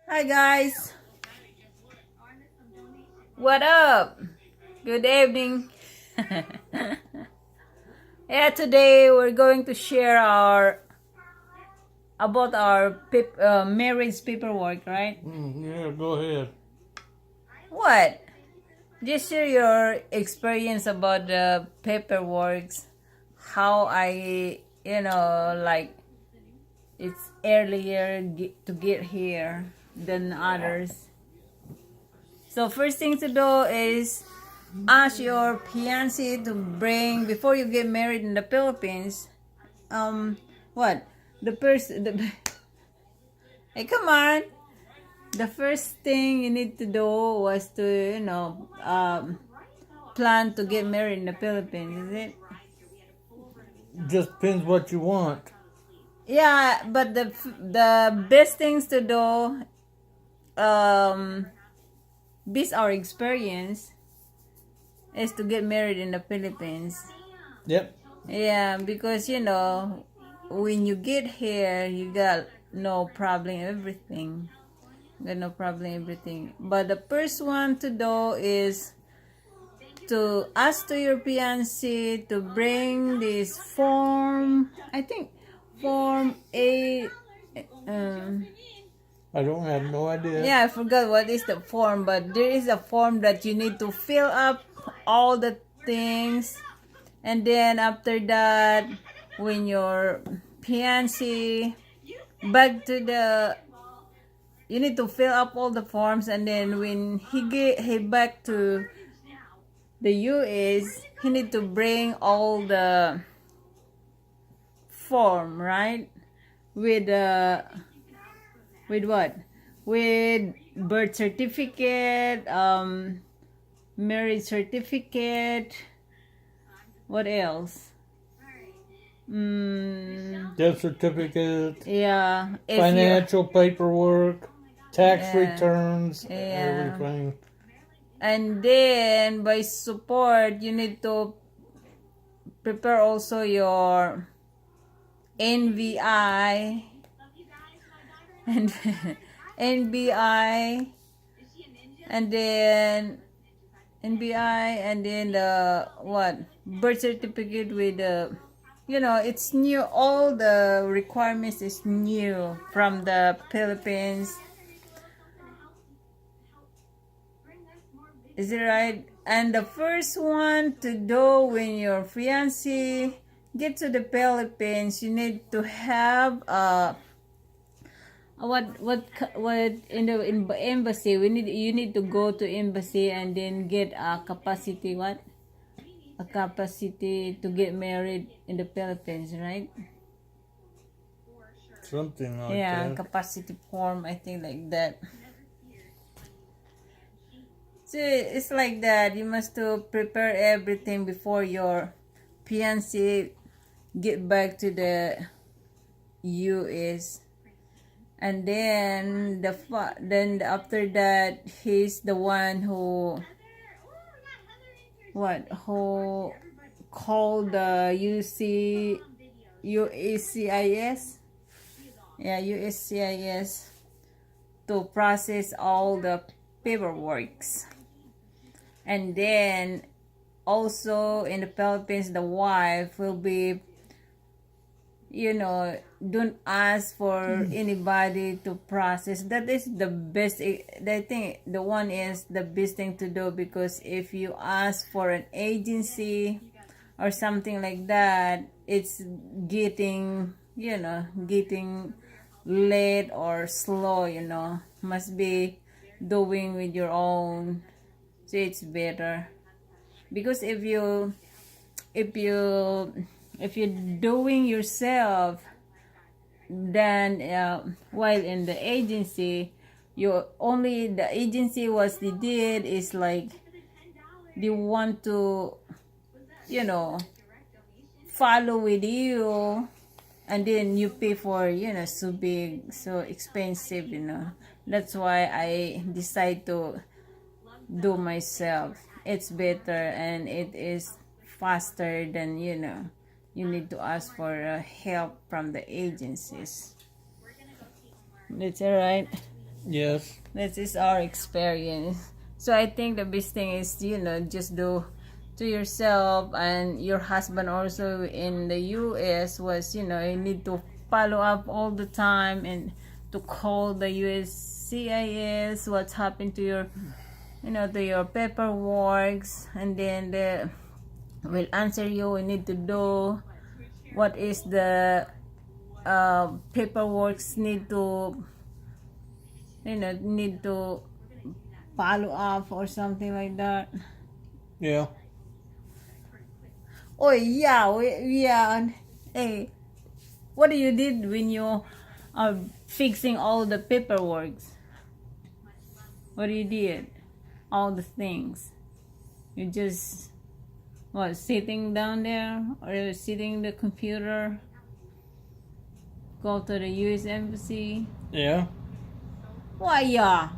Hi guys, what up? Good evening. Yeah, today we're going to share our about our marriage paperwork, right? Yeah, go ahead. What? Just share your experience about the paperwork. How like it's earlier to get here than others. So first thing to do is ask your fiancé to bring before you get married in the Philippines. What the person? Hey, come on! The first thing you need to do was to plan to get married in the Philippines. Is it? Just depends what you want. Yeah, but the best things to do, based our experience, is to get married in the Philippines. Yep. Yeah, because when you get here, you got no problem everything. Got no problem everything. But the first one to do is to ask to your fiancé to bring this form. I think form A. Um, I don't have no idea. yeah, I forgot what is the form, but there is a form that you need to fill up all the things, and then after that, when your fiancé back to the, you need to fill up all the forms, and then when he back to the US, he need to bring all the form, right? With with what? With birth certificate, marriage certificate. What else? Death certificate, Yeah, if you, financial paperwork, tax yeah, returns, yeah. everything. And then by support, you need to prepare also your NVI and NBI, and then NBI, and then the what, birth certificate with the, it's new. All the requirements is new from the Philippines. Is it right? And the first one to do when your fiancé get to the Philippines, you need to have what in the embassy, you need to go to embassy and then get a capacity, what, a capacity to get married in the Philippines, right? Something like Yeah, that. capacity form, I think, like that. So it's like that. You must to prepare everything before your fiancé get back to the US, and then then after that, he's the one who called the USCIS, yeah, USCIS, to process all the paperworks. And then also in the Philippines, the wife will be, don't ask for anybody to process. That is the best. I think the one is the best thing to do, because if you ask for an agency or something like that, it's getting late or slow. Must be doing with your own. So it's better, because if you if you're doing yourself, then while in the agency, the agency, what they did is like they want to, you know follow with you, and then you pay for, so big, so expensive. That's why I decide to do myself. It's better, and it is faster than, you need to ask for help from the agencies. That's all right. Yes. This is our experience. So I think the best thing is, just do to yourself, and your husband also in the US was, you need to follow up all the time and to call the USCIS what's happened to your, to your paperwork, and then they will answer you. We need to do what is the paperwork need to, need to follow up or something like that. Yeah. Oh yeah, yeah. Hey, what do you did when you are fixing all the paperwork? What you did? All the things. You just sitting down there, or you sitting the computer? Go to the U.S. Embassy. Yeah. Why yeah?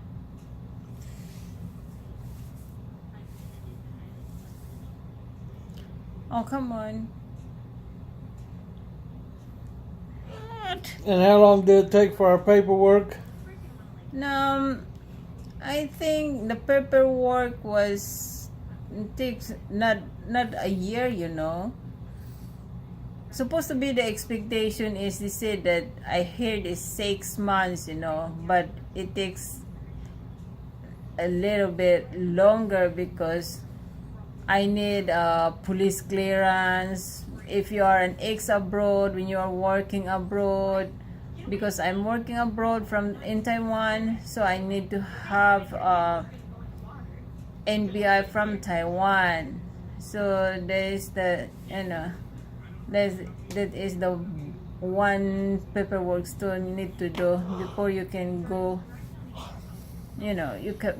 Oh come on. What? And how long did it take for our paperwork? I think the paperwork was takes not a year, Supposed to be the expectation is they said that I heard is 6 months, but it takes a little bit longer because I need police clearance. If you are an ex abroad, when you are working abroad, because I'm working abroad in Taiwan, so I need to have NBI from Taiwan. So there's the that is the one paperwork still you need to do before you can go.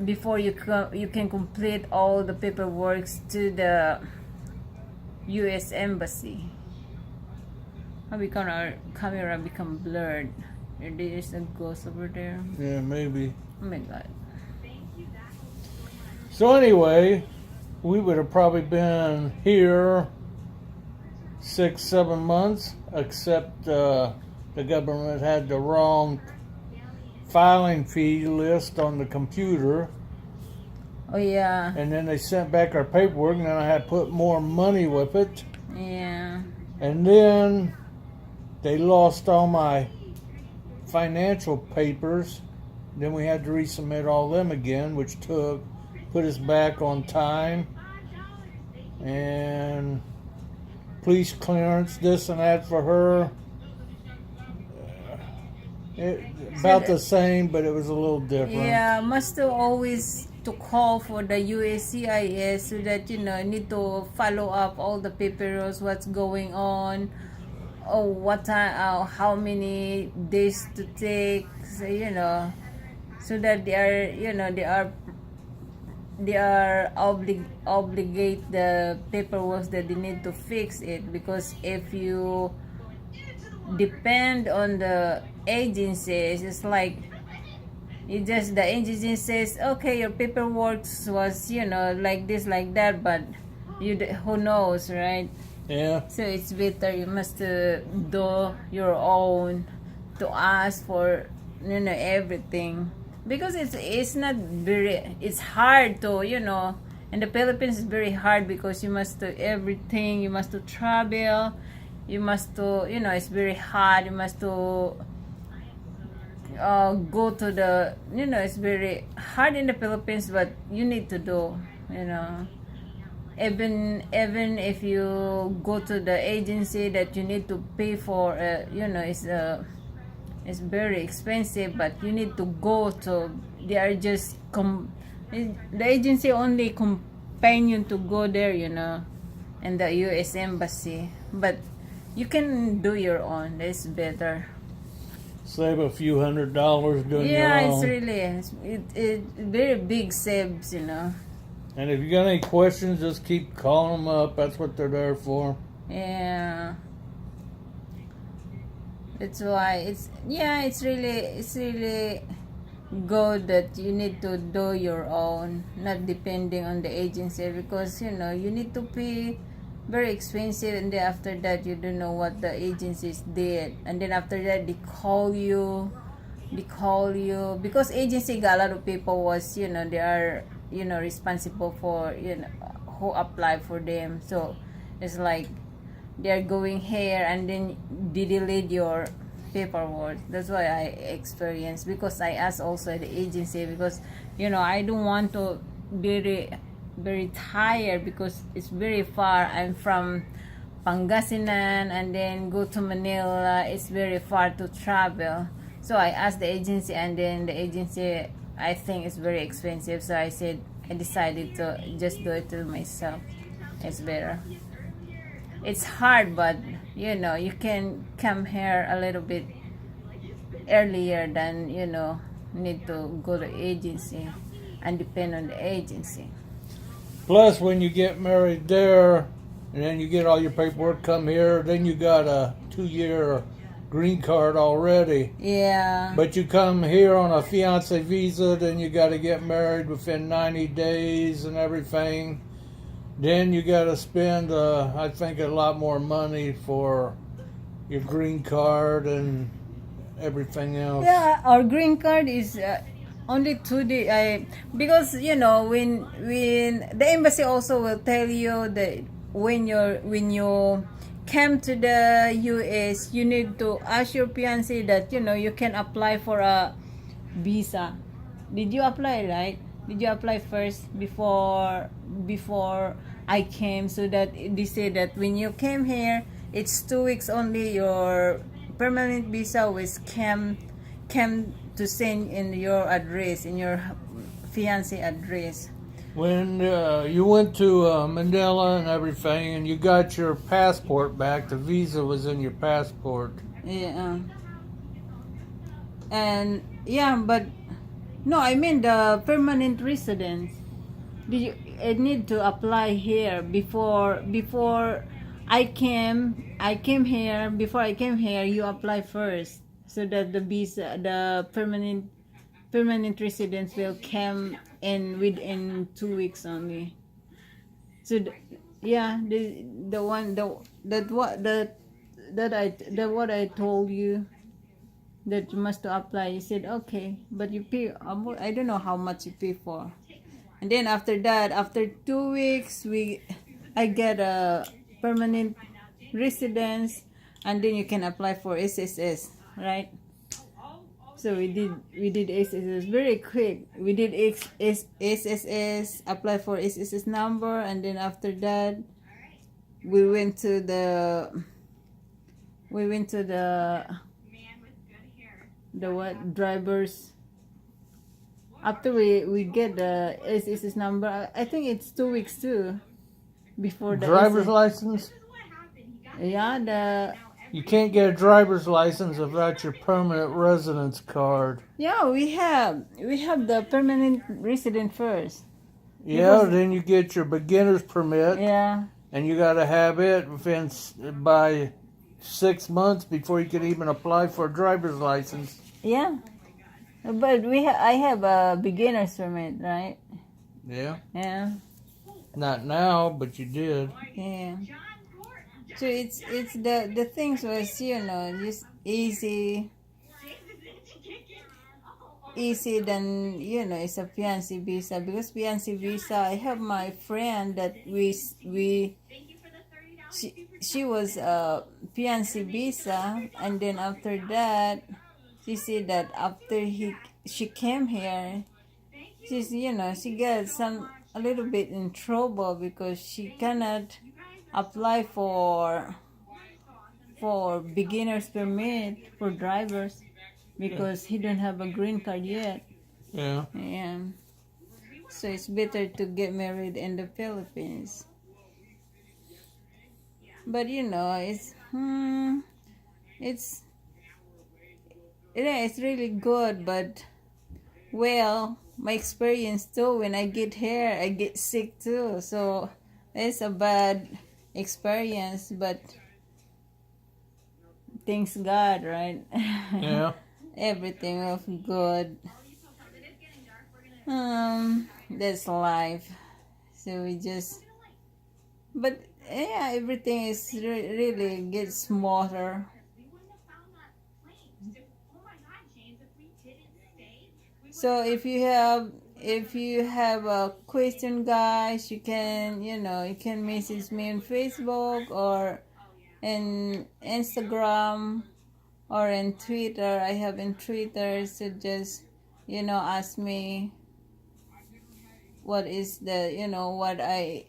Before you can complete all the paperwork to the U.S. Embassy. How become our camera become blurred? There is a ghost over there. Yeah, maybe. Oh my god. So anyway, we would have probably been here 6-7 months, except the government had the wrong filing fee list on the computer. Oh yeah. And then they sent back our paperwork, and then I had to put more money with it. Yeah. And then they lost all my financial papers. Then we had to resubmit all them again, which put us back on time. And police clearance, this and that for her. About the same, but it was a little different. Yeah, must have always to call for the USCIS so that need to follow up all the papers, what's going on, or what time, how many days to take, so that they are obligate the paperwork that they need to fix it, because if you depend on the agencies, it's like the agency says, okay, your paperwork was like this like that, but who knows, right? Yeah. So it's better you must do your own to ask for everything, because it's not very, it's hard to in the Philippines it's very hard because you must do everything, you must to travel, you must to it's very hard, you must to go to the it's very hard in the Philippines, but you need to do even if you go to the agency that you need to pay for it's very expensive, but you need to go to, they are just the agency only companion to go there in the US Embassy, but you can do your own. That's better. Save a few $100 doing your Yeah, own. it's really it very big saves, And if you got any questions, just keep calling them up. That's what they're there for. Yeah. That's why it's really good that you need to do your own, not depending on the agency, because you need to pay very expensive, and then after that you don't know what the agencies did, and then after that they call you they call you, because agency got a lot of people was, they are, responsible for, who apply for them. So it's like they're going here and then they delete your paperwork. That's why I experienced, because I asked also the agency, because I don't want to be very tired, because it's very far. I'm from Pangasinan and then go to Manila. It's very far to travel. So I asked the agency, and then the agency, I think it's very expensive. So I decided to just do it to myself. It's better. It's hard, but you can come here a little bit earlier than need to go to agency and depend on the agency. Plus, when you get married there, and then you get all your paperwork, come here, then you got a 2-year green card already. Yeah. But you come here on a fiance visa, then you got to get married within 90 days and everything. Then you got to spend, I think, a lot more money for your green card and everything else. Yeah, our green card is only 2 days. Because when the embassy also will tell you that when you come to the US, you need to ask your fiancé that you can apply for a visa. Did you apply, right? Did you apply first before I came? So that they say that when you came here, it's 2 weeks only. Your permanent visa was came to send in your address, in your fiancé address. When you went to Manila and everything, and you got your passport back, the visa was in your passport. Yeah. And yeah, but no, I mean the permanent residence. Did you need to apply here before I came here? Before I came here, you apply first, so that the visa, the permanent residence will come in within 2 weeks only. So yeah, the one that what I told you, that you must to apply. You said okay, but you pay. I don't know how much you pay for. And then after that, after 2 weeks, I get a permanent residence, and then you can apply for SSS, right? So we did SSS very quick. We did SSS, apply for SSS number, and then after that, we went to the what, drivers. After we get the SSS number, I think it's 2 weeks too before the Driver's SS. license? Yeah, You can't get a driver's license without your permanent residence card. we have the permanent resident first. Yeah, Because- then you get your beginner's permit, Yeah. and you got to have it by 6 months before you can even apply for a driver's license. Yeah. But I have a beginner's permit, right? Yeah. Yeah. Not now, but you did. Yeah. So it's the things was just easy than it's a fiancé visa, because fiancé visa, I have my friend that she was a fiancé visa, and then after that she said that after she came here, she got a little bit in trouble, because she cannot apply for beginner's permit for drivers, because he don't have a green card yet. Yeah. Yeah. So it's better to get married in the Philippines. But it's really good, but well, my experience too, when I get here, I get sick too. So it's a bad experience, but thanks God, right? Yeah. Everything of good. That's life. So we just, but yeah, everything is really gets smoother. So if you have a question, guys, you can you can message me on Facebook or in Instagram or in Twitter. I have in Twitter, so just ask me what is the what I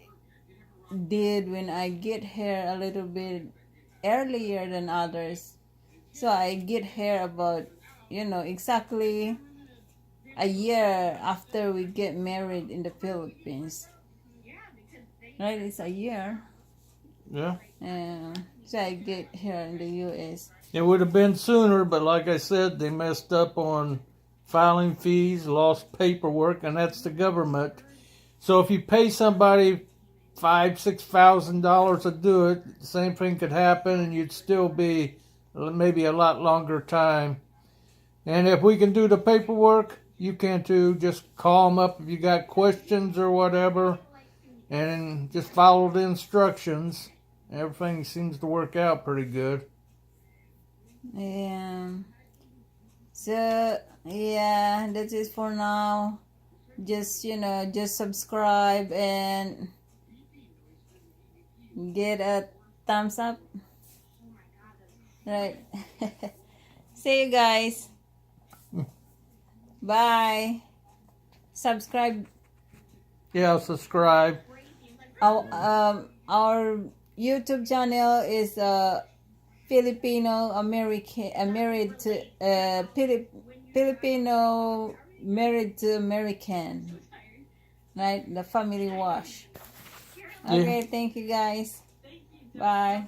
did when I get here a little bit earlier than others. So I get here about exactly a year after we get married in the Philippines. Right, it's a year. Yeah. So I get here in the US. It would have been sooner, but like I said, they messed up on filing fees, lost paperwork, and that's the government. So if you pay somebody $5,000-6,000 to do it, the same thing could happen, and you'd still be maybe a lot longer time. And if we can do the paperwork, you can too. Just call them up if you got questions or whatever, and just follow the instructions. Everything seems to work out pretty good. So yeah, that's it for now. Just just subscribe and get a thumbs up. Right. See you guys. Bye. Subscribe. Yeah, subscribe. Our YouTube channel is Filipino American married to Filipino married to American, right? The family wash. Okay, thank you guys. Bye.